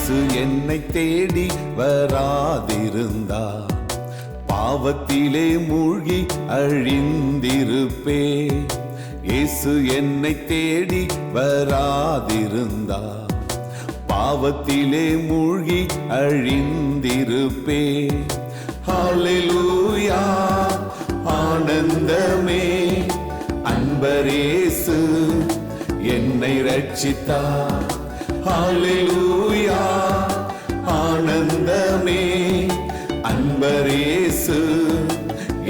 இயேசு என்னை தேடி வராதிருந்தார் பாவத்திலே மூழ்கி அழிந்திருப்பே. இயேசு என்னை தேடி வராதிருந்தார் பாவத்திலே மூழ்கி அழிந்திருப்பே. ஹல்லேலூயா ஆனந்தமே, அன்பரேசு என்னை ரட்சித்தார். ஹல்லேலூயா ஆனந்தமே, அன்பரேசு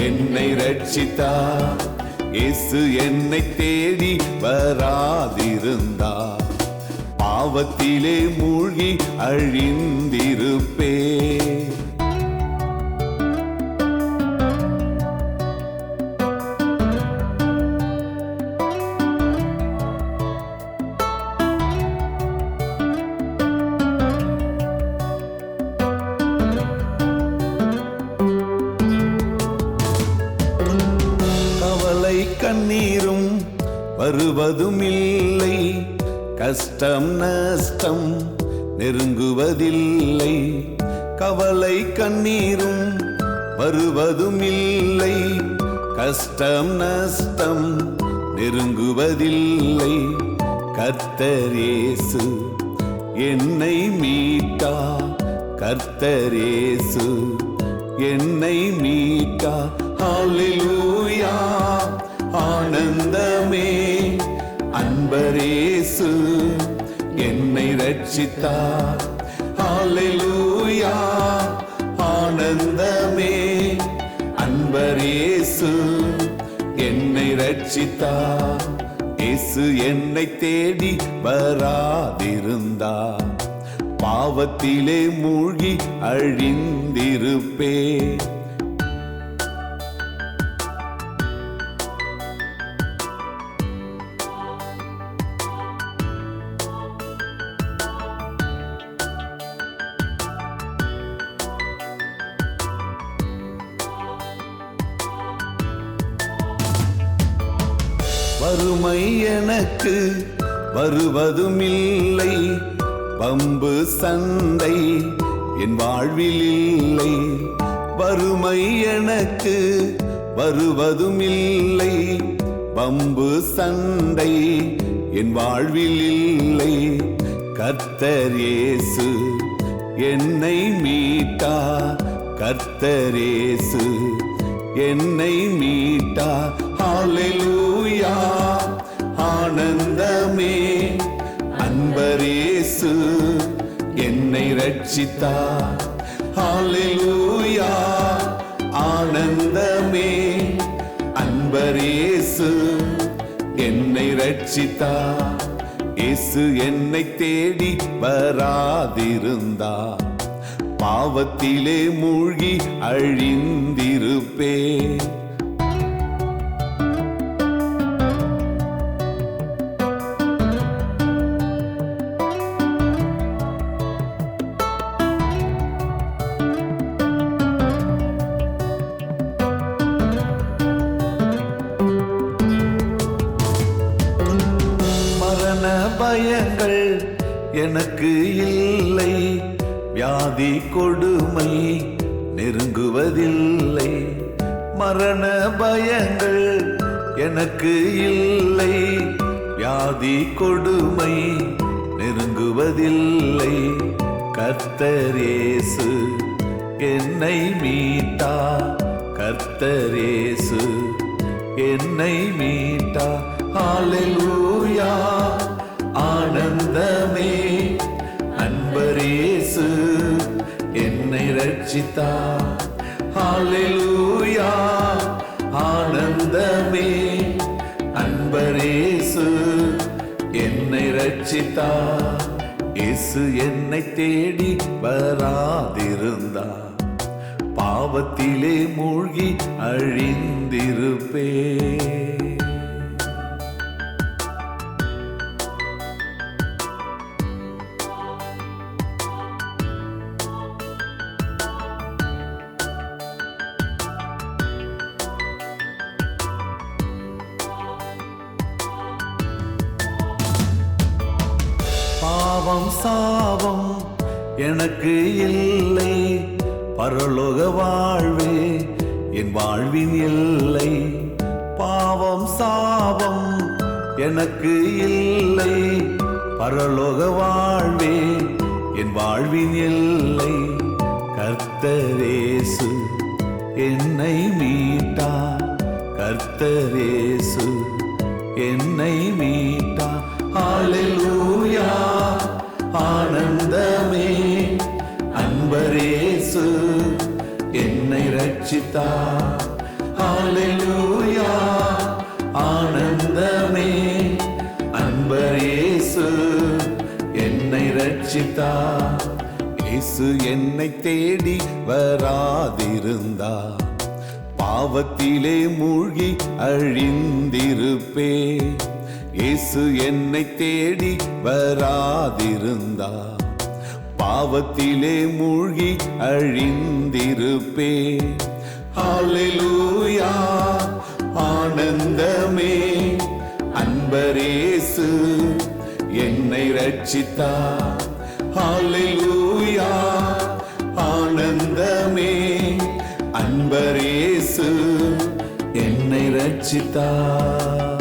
என்னை ரட்சித்தார். இயேசு என்னை தேடி வராதிருந்தார் பாவத்திலே மூழ்கி அழிந்திருப்பே. கவலை கண்ணீரும் வருவதுமில்லை, கஷ்டம் நஷ்டம் நெருங்குவதில்லை. கவலை கண்ணீரும் வருவதுமில்லை, கஷ்டம் நஷ்டம் நெருங்குவதில்லை. கர்த்தர் இயேசு என்னை மீட்டா, கர்த்தர் இயேசு என்னை மீட்டா. ஹல்லேலூயா ஆனந்தமே, அன்பரேசு என்னை ரட்சித்தார். ஹல்லேலூயா ஆனந்தமே, அன்பரேசு என்னை ரட்சித்தார். இயேசு என்னை தேடி வராதிருந்தார் பாவத்திலே மூழ்கி அழிந்திருப்பே. வறுமை எனக்கு வருவதுமில்லை, வம்பு சண்டை என் வாழ்வில் இல்லை. வறுமை எனக்கு வருவதுமில்லை, வம்பு சண்டை என் வாழ்வில் இல்லை. கர்த்தர் இயேசு என்னை மீட்டா, கர்த்தர் இயேசு என்னை மீட்டா. ஹல்லேலூயா ஆனந்தமே, அன்பரேசு என்னை ரட்சித்தார். ஹல்லேலூயா ஆனந்தமே, அன்பரேசு என்னை ரட்சித்தார். இயேசு என்னை தேடி வராதிருந்தார் பாவத்திலே மூழ்கி அழிந்திருப்பே. மரண பயங்கள் எனக்கு இல்லை, வியாதி கொடுமை நெருங்குவதில்லை. மரண பயங்கள் எனக்கு இல்லை, வியாதி கொடுமை நெருங்குவதில்லை. கர்த்தர் இயேசு என்னை மீட்டா, கர்த்தர் இயேசு என்னை மீட்டா. ஹல்லேலூயா ஆனந்தமே, அன்பரேசு என்னை ரட்சித்தார். ஹல்லேலூயா ஆனந்தமே, அன்பரேசு என்னை ரட்சித்தார். இயேசு என்னை தேடி வராதிருந்தார் பாவத்திலே மூழ்கி அழிந்திருப்பே. பாவம் சாபம் எனக்கு இல்லை. பரலோக வாழ்வே என் வாழ்வின் இல்லை. பாவம் சாபம் எனக்கு இல்லை. பரலோக வாழ்வே என் வாழ்வின் இல்லை. கர்த்தரேசு என்னை மீட்டார். கர்த்தரேசு என்னை மீட்டார். ஹல்லேலூயா ஆனந்தமே. அன்பரேசு என்னை ரட்சித்தார். ஹல்லேலூயா ஆனந்தமே. அன்பரேசு என்னை ரட்சித்தார். இயேசு என்னை தேடி வராதிருந்தார், பாவத்திலே மூழ்கி அழிந்திருப்பே. இயேசு என்னை தேடி வராதிருந்தார், பாவத்திலே மூழ்கி அழிந்திருப்பே. ஹல்லேலூயா ஆனந்தமே. அன்பரேசு என்னை ரட்சித்தார். ஹல்லேலூயா ஆனந்தமே. அன்பரேசு என்னை ரட்சித்தார்.